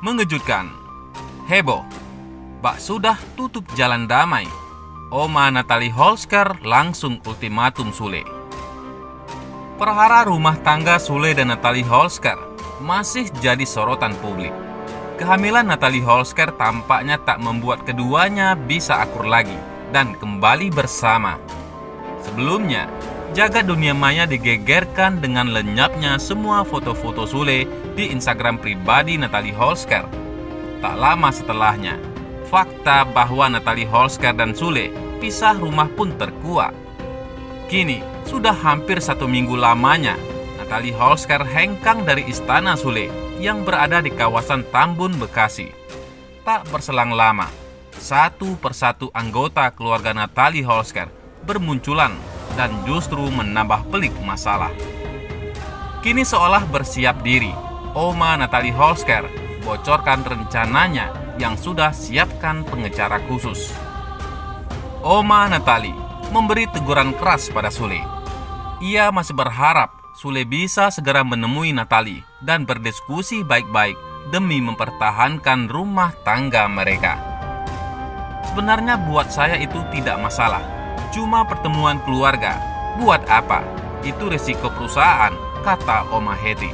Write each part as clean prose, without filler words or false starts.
Mengejutkan. Heboh. Bak sudah tutup jalan damai. Oma Natalie Holsker langsung ultimatum Sule. Perhara rumah tangga Sule dan Natalie Holsker masih jadi sorotan publik. Kehamilan Natalie Holsker tampaknya tak membuat keduanya bisa akur lagi dan kembali bersama. Sebelumnya, jagat dunia maya digegerkan dengan lenyapnya semua foto-foto Sule di Instagram pribadi Natalie Holsker. Tak lama setelahnya, fakta bahwa Natalie Holsker dan Sule pisah rumah pun terkuak. Kini, sudah hampir 1 minggu lamanya Natalie Holsker hengkang dari istana Sule yang berada di kawasan Tambun, Bekasi. Tak berselang lama, satu persatu anggota keluarga Natalie Holsker bermunculan dan justru menambah pelik masalah. Kini seolah bersiap diri, Oma Natalie Holsker bocorkan rencananya yang sudah siapkan pengacara khusus. Oma Natalie memberi teguran keras pada Sule. Ia masih berharap Sule bisa segera menemui Natalie dan berdiskusi baik-baik demi mempertahankan rumah tangga mereka. Sebenarnya buat saya itu tidak masalah. Cuma pertemuan keluarga. Buat apa? Itu risiko perusahaan, kata Oma Hetty.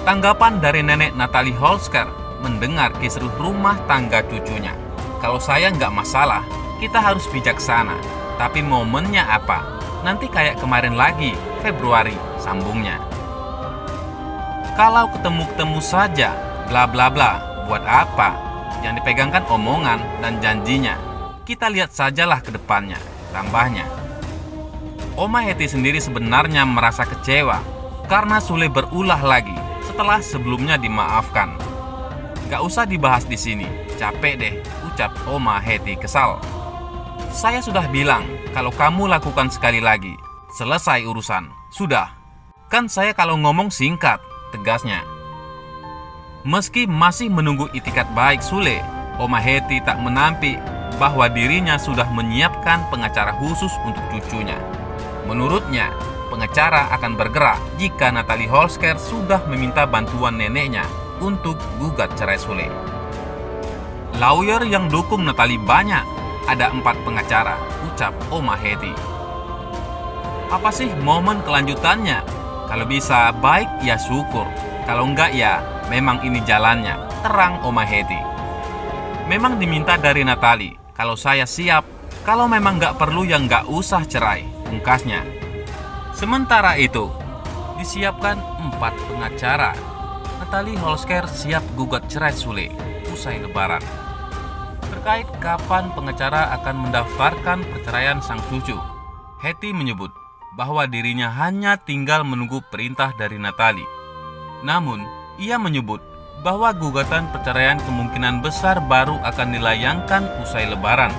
Tanggapan dari nenek Natalie Holsker mendengar kisruh rumah tangga cucunya. Kalau saya nggak masalah, kita harus bijaksana. Tapi momennya apa? Nanti kayak kemarin lagi, Februari, sambungnya. Kalau ketemu-ketemu saja, bla bla bla, buat apa? Yang dipegangkan omongan dan janjinya. Kita lihat sajalah ke depannya, tambahnya. Oma Hetty sendiri sebenarnya merasa kecewa karena Sule berulah lagi setelah sebelumnya dimaafkan. Gak usah dibahas di sini, capek deh, ucap Oma Hetty kesal. Saya sudah bilang, kalau kamu lakukan sekali lagi, selesai urusan. Sudah. Kan saya kalau ngomong singkat, tegasnya. Meski masih menunggu itikat baik Sule, Oma Hetty tak menampik bahwa dirinya sudah menyiapkan pengacara khusus untuk cucunya. Menurutnya, pengacara akan bergerak jika Natalie Holsker sudah meminta bantuan neneknya untuk gugat cerai Sule. Lawyer yang dukung Natalie banyak, ada 4 pengacara, ucap Oma Hetty. Apa sih momen kelanjutannya? Kalau bisa baik ya syukur, kalau enggak ya memang ini jalannya, terang Oma Hetty. Memang diminta dari Natalie, kalau saya siap, kalau memang enggak perlu ya enggak usah cerai, pungkasnya. Sementara itu, disiapkan 4 pengacara. Natalie Holsker siap gugat cerai Sule usai lebaran. Terkait kapan pengacara akan mendaftarkan perceraian sang cucu, Hetty menyebut bahwa dirinya hanya tinggal menunggu perintah dari Natalie. Namun, ia menyebut bahwa gugatan perceraian kemungkinan besar baru akan dilayangkan usai lebaran.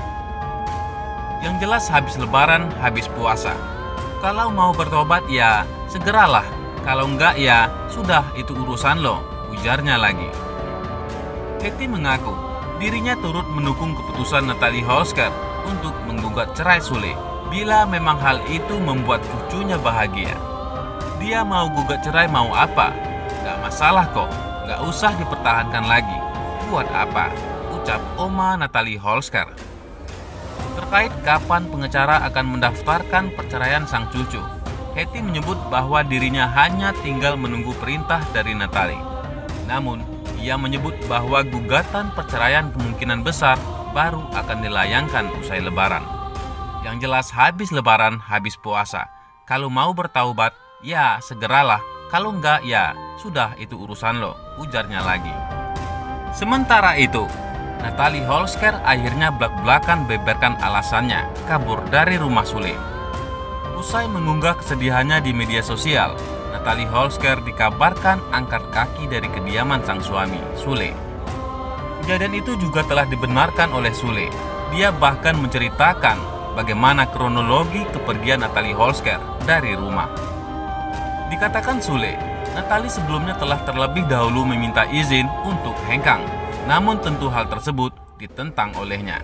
Yang jelas habis lebaran, habis puasa. Kalau mau bertobat ya segeralah, kalau enggak ya sudah itu urusan lo, ujarnya lagi. Hetty mengaku dirinya turut mendukung keputusan Natalie Holsker untuk menggugat cerai Sule bila memang hal itu membuat cucunya bahagia. Dia mau gugat cerai mau apa? Gak masalah kok, gak usah dipertahankan lagi. Buat apa? Ucap Oma Natalie Holsker. Terkait kapan pengacara akan mendaftarkan perceraian sang cucu, Hetty menyebut bahwa dirinya hanya tinggal menunggu perintah dari Natalie. Namun, ia menyebut bahwa gugatan perceraian kemungkinan besar baru akan dilayangkan usai lebaran. Yang jelas habis lebaran, habis puasa. Kalau mau bertaubat, ya segeralah. Kalau enggak, ya sudah itu urusan lo, ujarnya lagi. Sementara itu, Natalie Holsker akhirnya belak-belakan beberkan alasannya kabur dari rumah Sule. Usai mengunggah kesedihannya di media sosial, Natalie Holsker dikabarkan angkat kaki dari kediaman sang suami, Sule. Kejadian itu juga telah dibenarkan oleh Sule. Dia bahkan menceritakan bagaimana kronologi kepergian Natalie Holsker dari rumah. Dikatakan Sule, Natalie sebelumnya telah terlebih dahulu meminta izin untuk hengkang, namun tentu hal tersebut ditentang olehnya.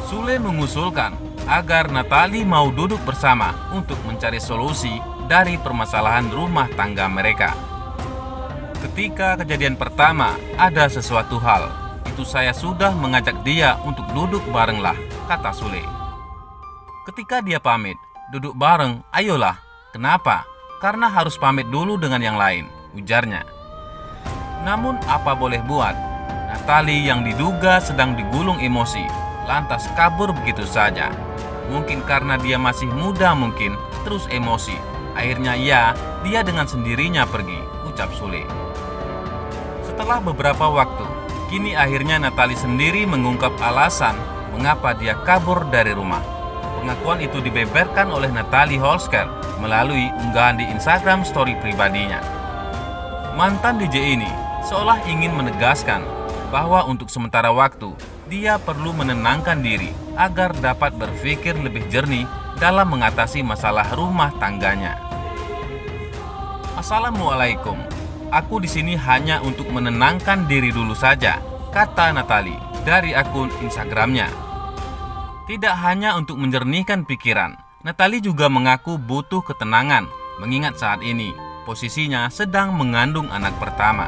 Sule mengusulkan agar Natalie mau duduk bersama untuk mencari solusi dari permasalahan rumah tangga mereka. Ketika kejadian pertama, ada sesuatu hal. Itu saya sudah mengajak dia untuk duduk barenglah, kata Sule. Ketika dia pamit, duduk bareng, ayolah. Kenapa? Karena harus pamit dulu dengan yang lain, ujarnya. Namun apa boleh buat? Natalie yang diduga sedang digulung emosi, lantas kabur begitu saja. Mungkin karena dia masih muda mungkin, terus emosi. Akhirnya dia dengan sendirinya pergi, ucap Sule. Setelah beberapa waktu, kini akhirnya Natalie sendiri mengungkap alasan mengapa dia kabur dari rumah. Pengakuan itu dibeberkan oleh Natalie Holsker melalui unggahan di Instagram story pribadinya. Mantan DJ ini seolah ingin menegaskan bahwa untuk sementara waktu, dia perlu menenangkan diri agar dapat berpikir lebih jernih dalam mengatasi masalah rumah tangganya. Assalamualaikum. Aku di sini hanya untuk menenangkan diri dulu saja, kata Natalie dari akun Instagramnya. Tidak hanya untuk menjernihkan pikiran, Natalie juga mengaku butuh ketenangan, mengingat saat ini posisinya sedang mengandung anak pertama.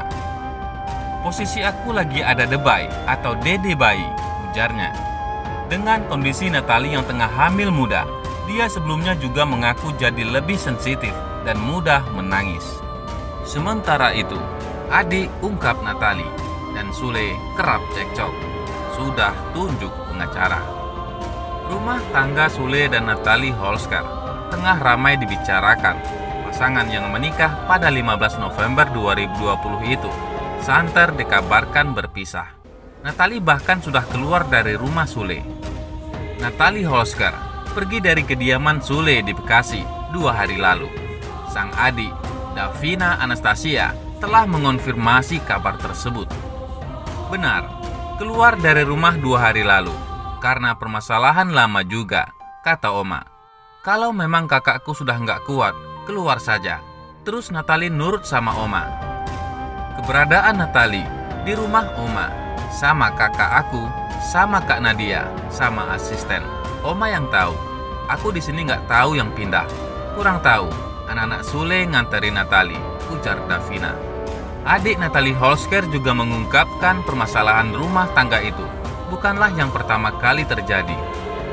Posisi aku lagi ada debay atau dede bayi, ujarnya. Dengan kondisi Natalie yang tengah hamil muda, dia sebelumnya juga mengaku jadi lebih sensitif dan mudah menangis. Sementara itu, adik ungkap Natalie dan Sule kerap cekcok. Sudah tunjuk pengacara. Rumah tangga Sule dan Natalie Holsker tengah ramai dibicarakan. Pasangan yang menikah pada 15 November 2020 itu santer dikabarkan berpisah. Natalie bahkan sudah keluar dari rumah Sule. Natalie Holsker pergi dari kediaman Sule di Bekasi 2 hari lalu. Sang adik, Davina Anastasia, telah mengonfirmasi kabar tersebut. Benar, keluar dari rumah 2 hari lalu karena permasalahan lama juga, kata Oma. Kalau memang kakakku sudah nggak kuat, keluar saja. Terus Natalie nurut sama Oma. Keberadaan Natalie di rumah Oma sama kakak aku, sama Kak Nadia, sama asisten. Oma yang tahu. Aku di sini nggak tahu yang pindah. Kurang tahu. Anak-anak Sule nganterin Natalie, ujar Davina. Adik Natalie Holsker juga mengungkapkan permasalahan rumah tangga itu bukanlah yang pertama kali terjadi.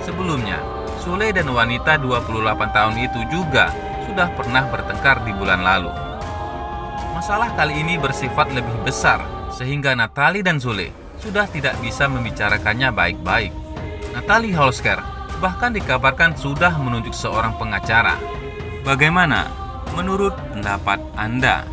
Sebelumnya, Sule dan wanita 28 tahun itu juga sudah pernah bertengkar di bulan lalu. Masalah kali ini bersifat lebih besar sehingga Natalie dan Sule sudah tidak bisa membicarakannya baik-baik. Natalie Holsker bahkan dikabarkan sudah menunjuk seorang pengacara. Bagaimana menurut pendapat Anda?